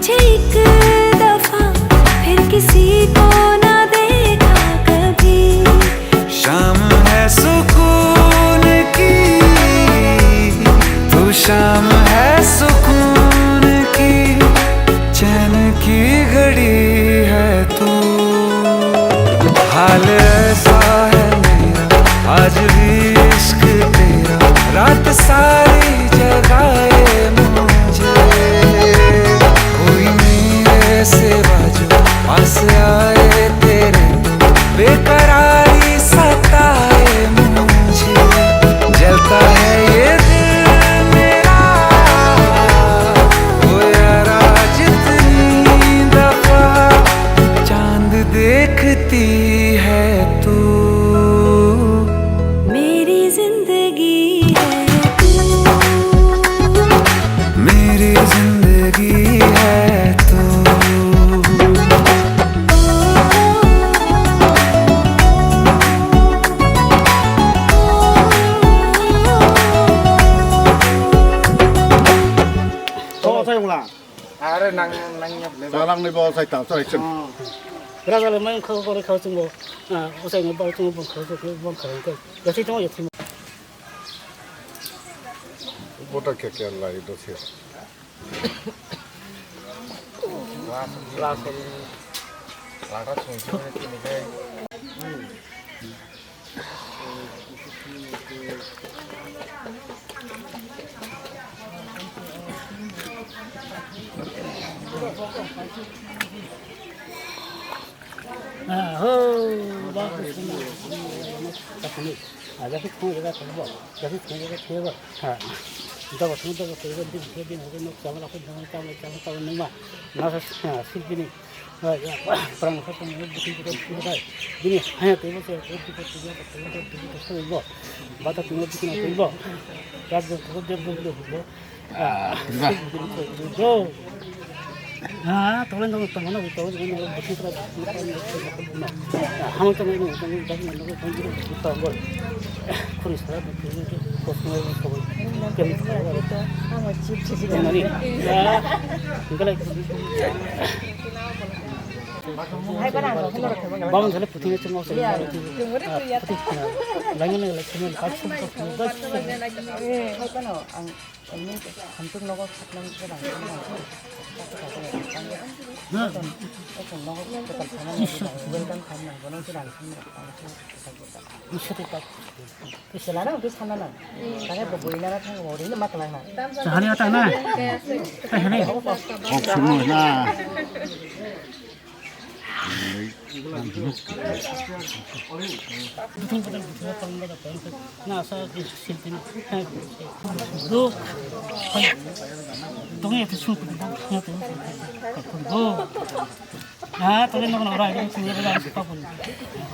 मुझे एक दफा फिर किसी को ना देखा कभी। शाम है सुकून की, तू शाम है सुकून की, चैन की घड़ी है तू। हाल ऐसा है मेरा आज भी इश्क तेरा, रात सारी जगाए मुझे। कोई मेरे सिवा जो पास आए तेरे, तो बेकरारी सताए मुझे। जलता है ये दिल मेरा, ओ यारा जितनी दफा चांद देखती है तू। मेरी जिंदगी है तू, मेरी जिंदगी है तू। 아래 낭nhập 사람들 뭐 살다 써 있음. 그래서 뭐 그거 가서 뭐 우선 뭐 좀 가서 뭐 그런 거 요새 좀 요새 보다 깨깨 라이 도시. 라서 라가 총총에 뛰는데. 아저씨 통에다 들고 저기 통에다 태워 이따가 통에다가 들고 뒤에 오는 잡으라 그 잡는 거 나서 실빈이 그런 거 같은 거 무슨 거 그러다 비니 하나 되면서 어떻게 이거 맞다 좀 어떻게 이거 가서 그거 되고 또는 너무 떠나는 거 또는 무슨 소리 하면 좀 이거 다시 만나고 공부를 했던 걸 그런 사람들 그런 게 고생을 하고 때문에 한번 집 지지가 아니 그러니까 마음 전에 부팅에 좀 없어요. 라인을 그냥 같이 먹고 감쪽 넣어 갖는 거 나서 실패는 너 동네에서 술꾼다 너 또는 너는 오라 이런 친구들 안 싶어고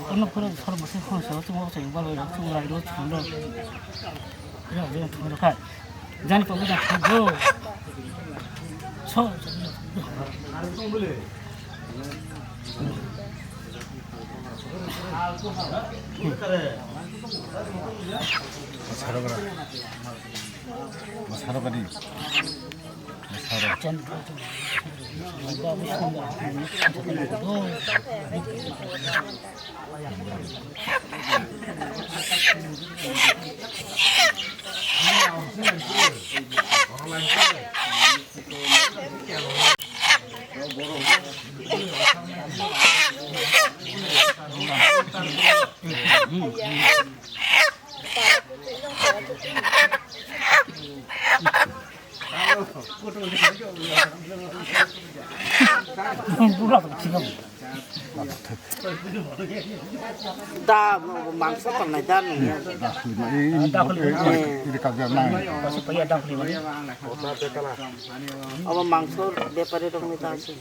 어느 그런 서로 무슨 혼서 좀 먹어서 이발로 이렇게 오라 이런 친구들 그래 내가 통으로 가 자니 또 우리가 너 사러 가라. 사러 가니. 사러. 다 망사 방나 다는 이렇게 가면 अब मांस व्यापारी रहने दासी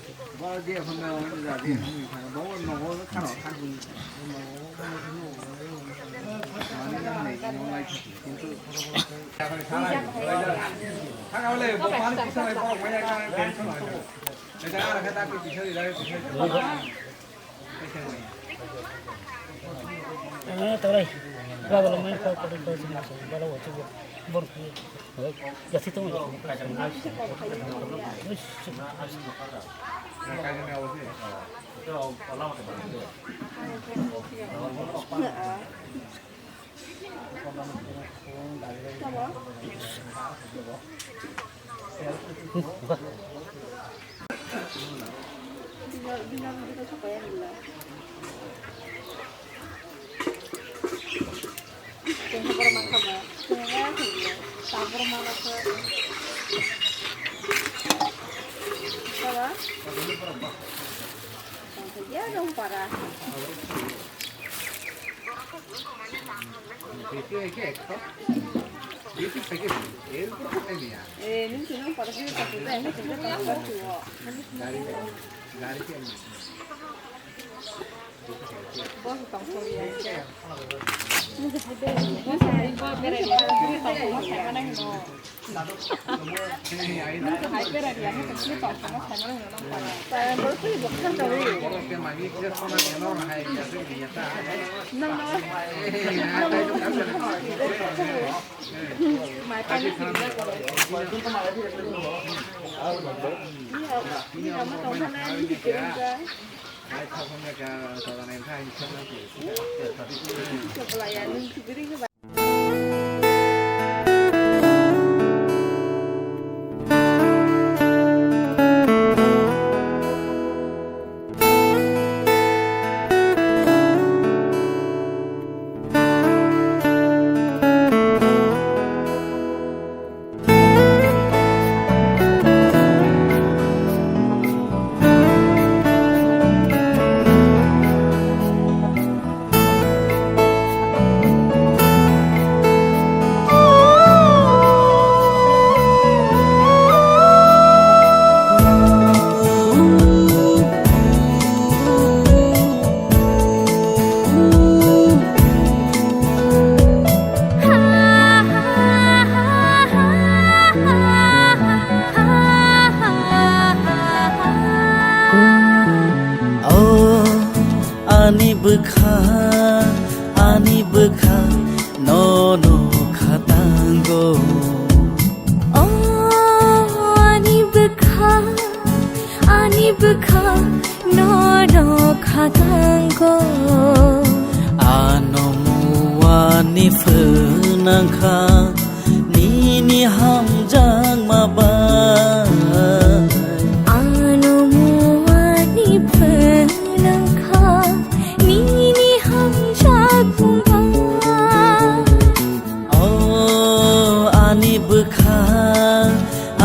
Tolong, kalau main kau pada kau sini masuk, kalau waktu bor, ya situ macam. Ya dong parah. Ini sini parah sih tapi ini sini tambah tua. Bos tong sorry aja. Ini gede. Bos hari bos bere dia. Ini tong sama saya mana no. Ini tuh hai bere dia. Ini tuh tong sama saya mana no parah. Saya baru tuh bukan tahu. Mai pani sini. Ini nama tong sana ini dikirim kan. Pelayanan sendiri ke ani bekha no khatango oh ani bekha no khatango anomuani phunangkha ni hamjang maba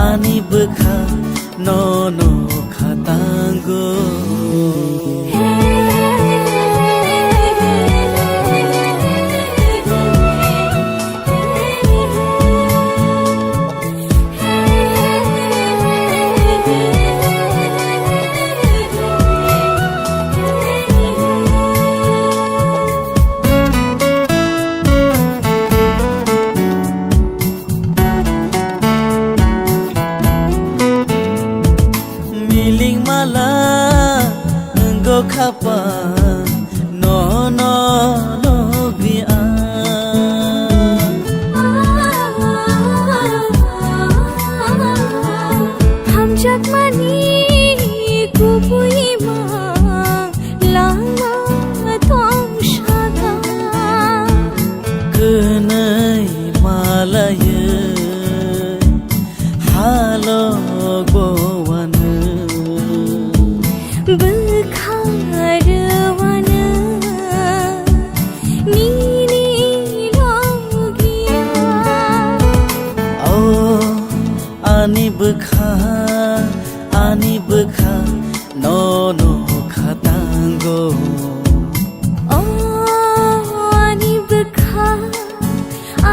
ani bekha no khatango khapa no bia ham jak mani kubui ma lama thong shaga kunai malaye halo gowan ani bekha no khatango oh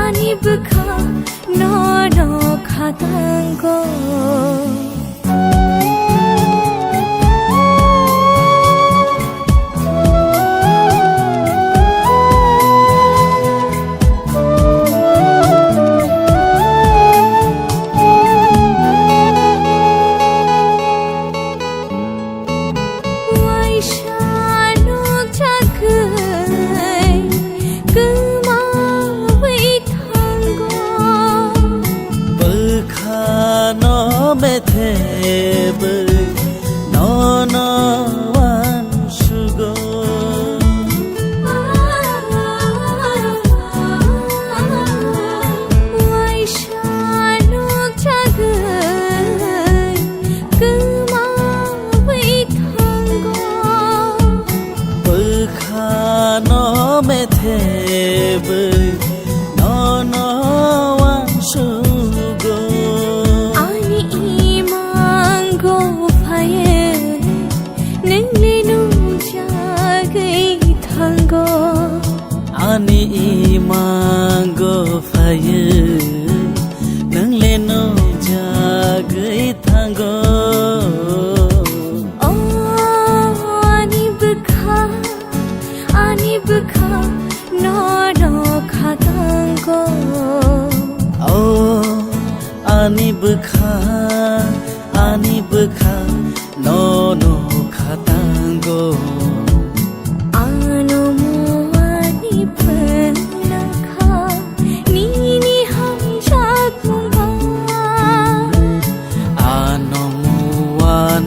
ani bekha no khatango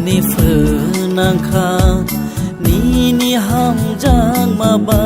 ni phư nang kha ni ham jang ma ba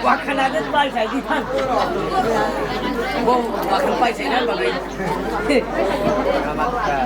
Wakanagan pa sa dihan. Bo, wakan pa sa nan bagay. Salamat ka.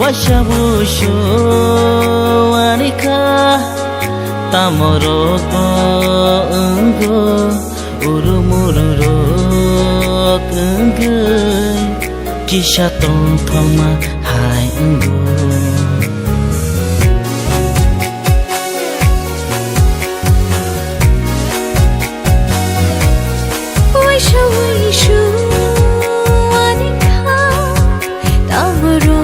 Washabushu anika tamoro ungu urumururo kungu kisha tongthoma hai ungu Washabushu anika tamoro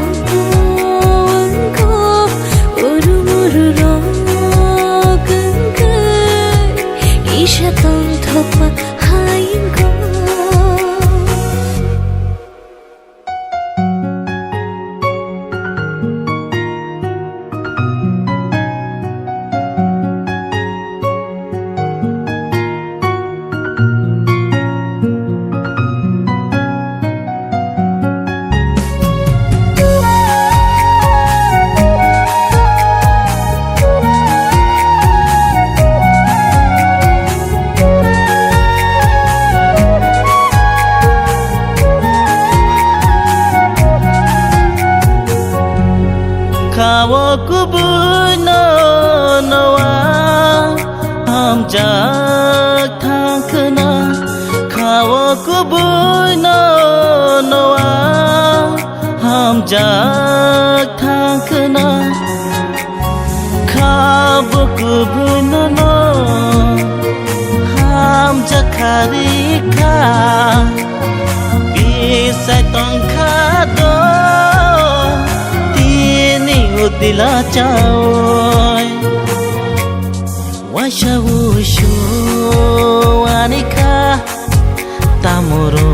Kubuno noa hamjak thangkna kawo kubuno noa hamjak thangkna kawo kubuno no hamjak kharika bisai tongkhado dila chaoy washabushu anika tamoro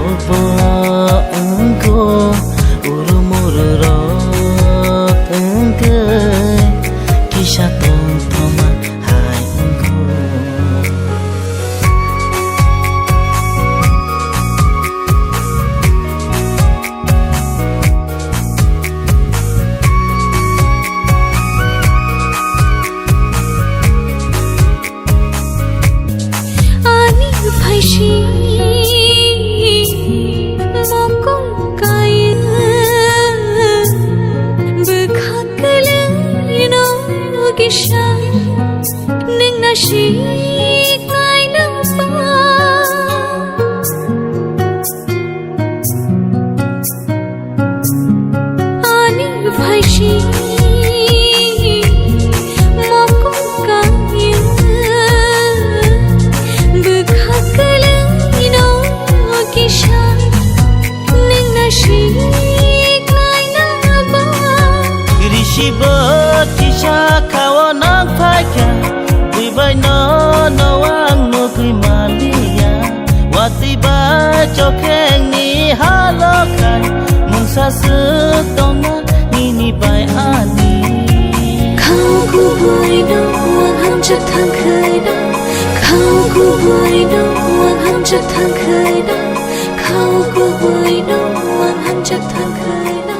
kishan ning na shi ngai nang pa ani bhai shi moko ka yin bukha kalai no kishan ning na shi Shiba kisha kawa nang faika Kui bai no ang mo kui malia Wati ba chokeng ni halokai Mung sa su tonga ni bai ani Khao ku boy no wang ham chat thang khơi da Khao ku boy no wang ham chat thang khơi da Khao ku boy no wang ham chat thang khơi da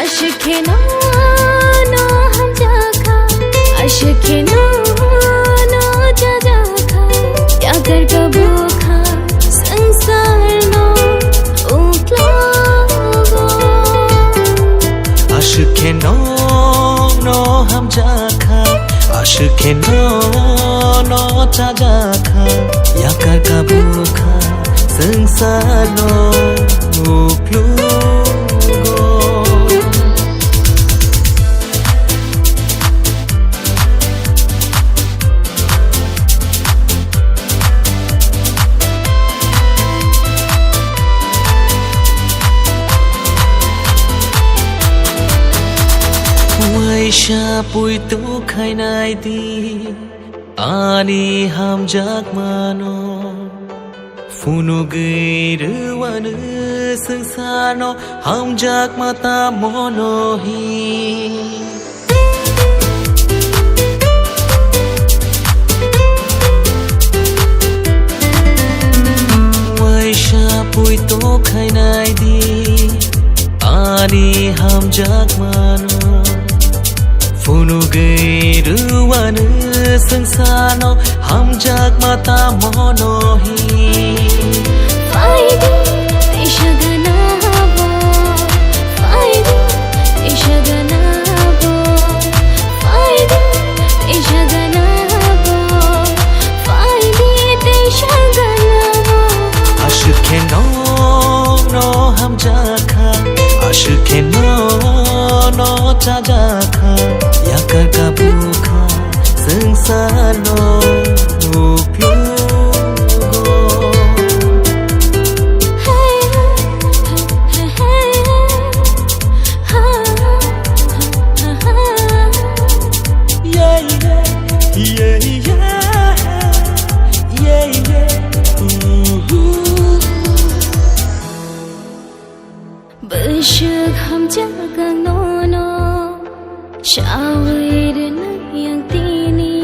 आशिक ना हम जाकर आशिक no no जा खा या कर कबो खा संसार नो उकलोगो आशिक नो नो हम जाखा आशिक नो नो जा खा या कर कबो खा संसार no उकलोगो Waisha pui tu khai nai di ani ham jak mano funu geiru wanu sangsano ham jak mata mono hi Waisha pui tu khai nai di ani ham jak mano Funu geiru wanu sangsano ham jak mata mono hi Faidi ishagana bo Faidi ishagana bo Faidi ishagana bo Faidi ishagana bo Aşık no no ham jakha Aşık no no jakha yakar kabukha sangsano upyogo Hey hey ha ha ha yeah yeah yeah yeah yeah yeah Bishuk ham jagang no no Shawir na yang tini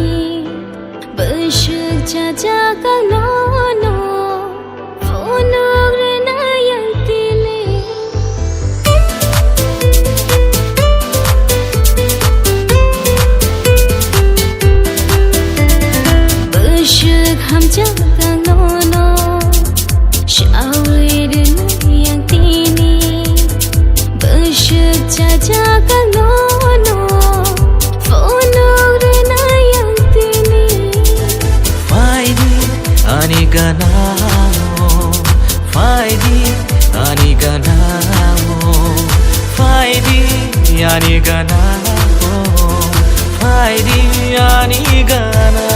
Bishuk jagang no no Funug na yang tini Bishuk ham jagang no no Shawir na yang tini Bishuk jagang no no Funug na yang tini Faidi ani ganamo Faidi ani ganamo Faidi ani ganamo Faidi ani ganamo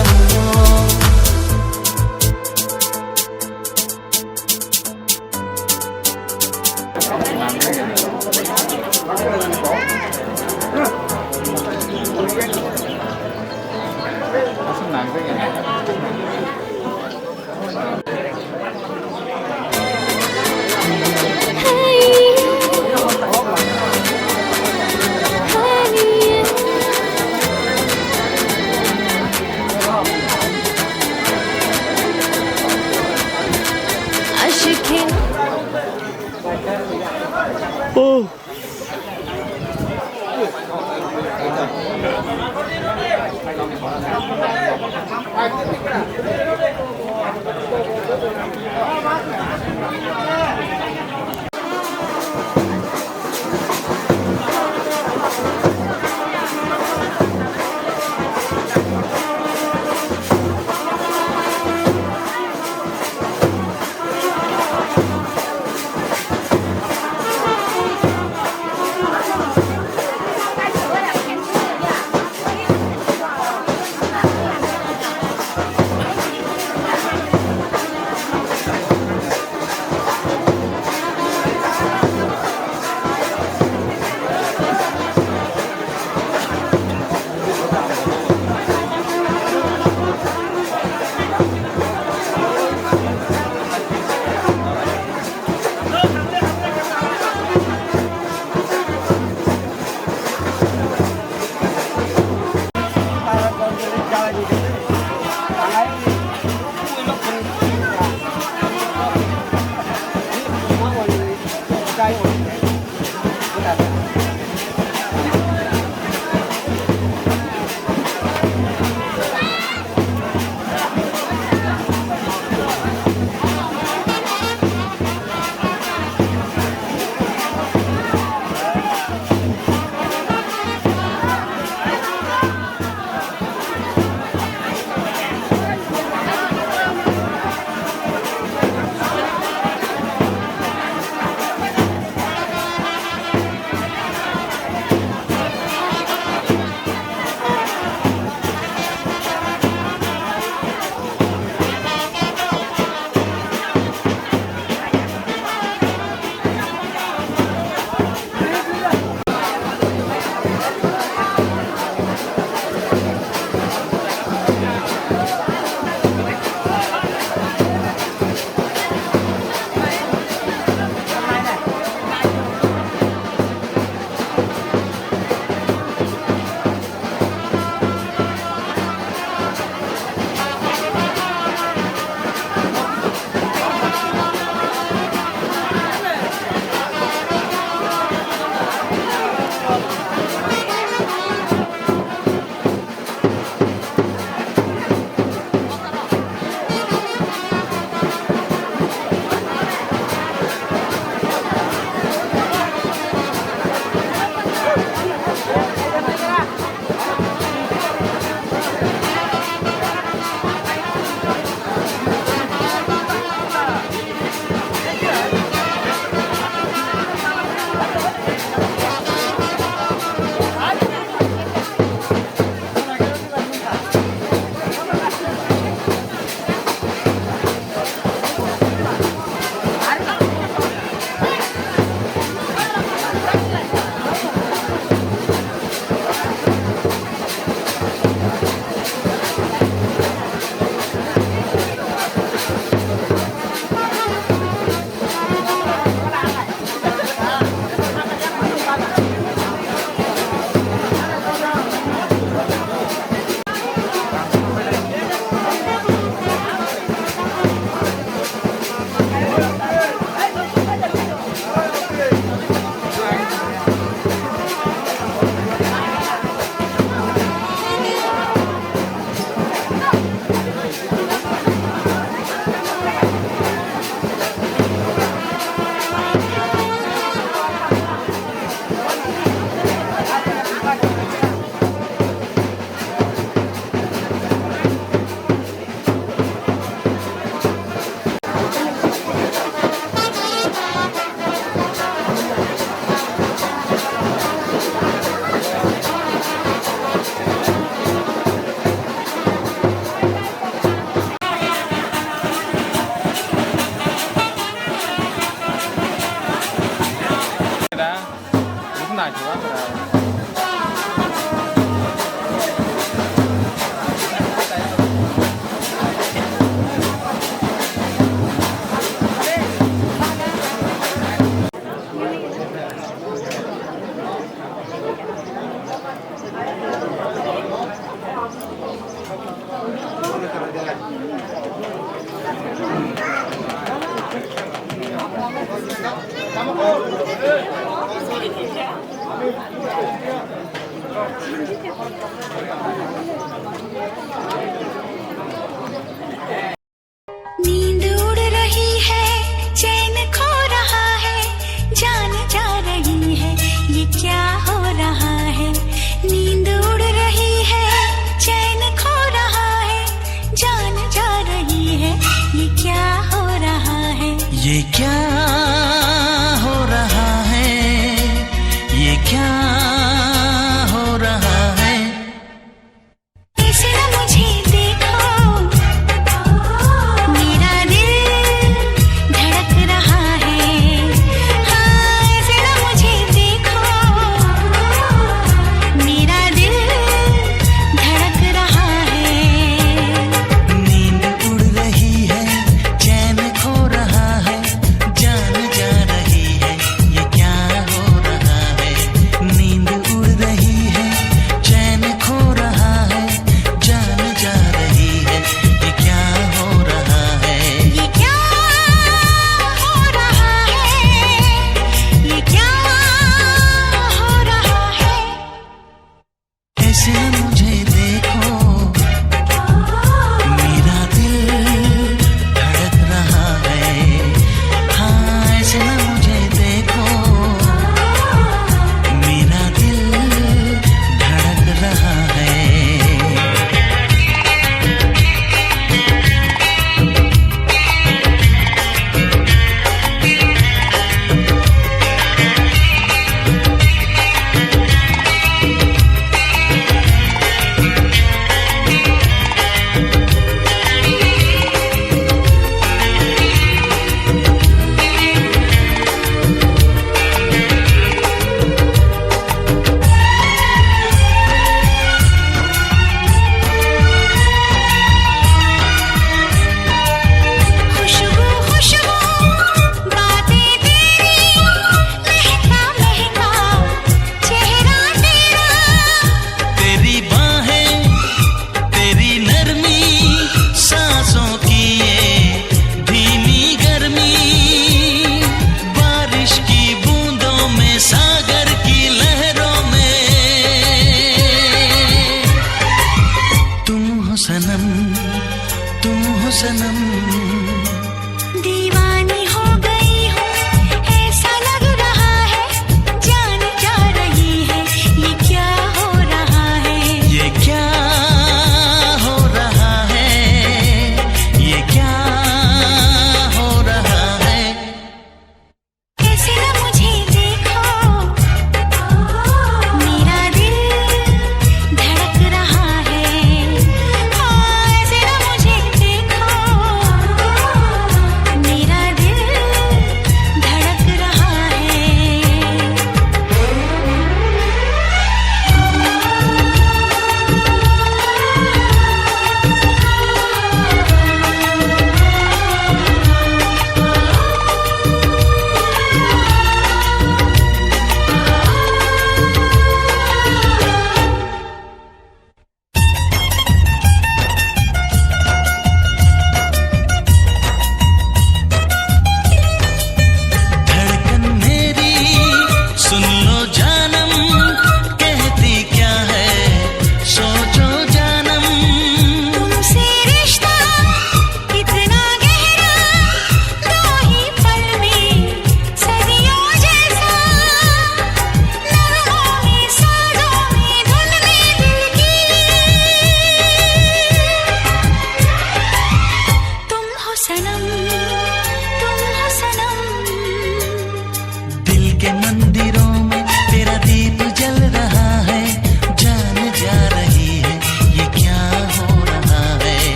नाच हुआ नींद उड़ रही है, चैन खो रहा है, जान जा रही है, ये क्या हो रहा है। नींद उड़ रही है, चैन खो रहा है, जान जा रही है, ये क्या हो रहा है। ये क्या हो रहा है, ये क्या हो रहा है। इसे मुझे दे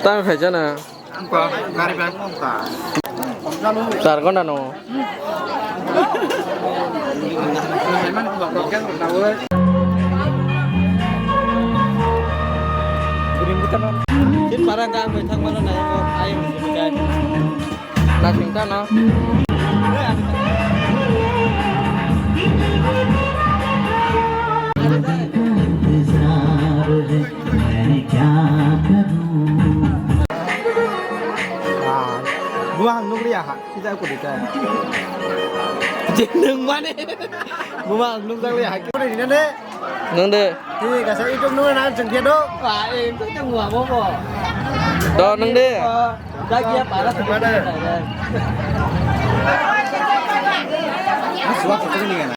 Tao phải cho nào? Sar con nào? Chết parang kang phải thằng mana này có ai mà cái là chúng ta nó Buang nung liya ha, kita aku di sana. Jeneng mana? Buang nung sang liya ha, kita di sana. nâng đi, Thì cả sẽ trong nung là chẳng thiệt đâu. Và em có trong ngùa bố bò. đó nâng đi. Ra kia phải là thực đây. Suap itu ni kan.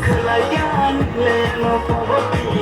Kelayan leno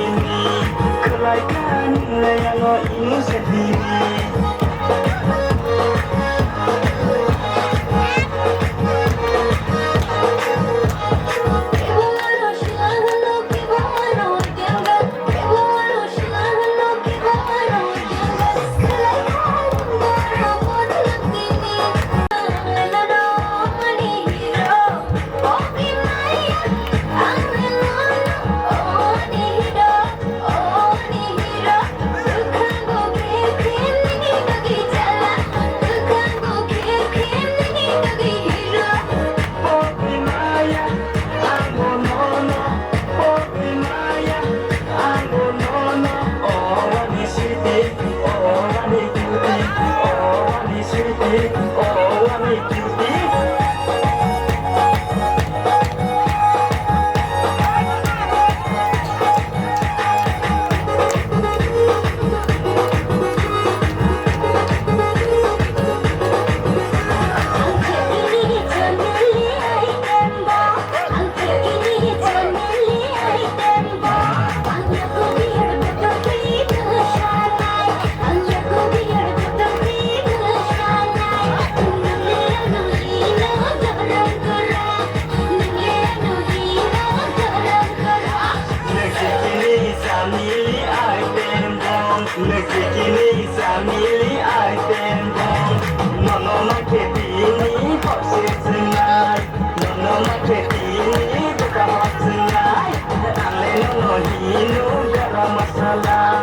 Masalah,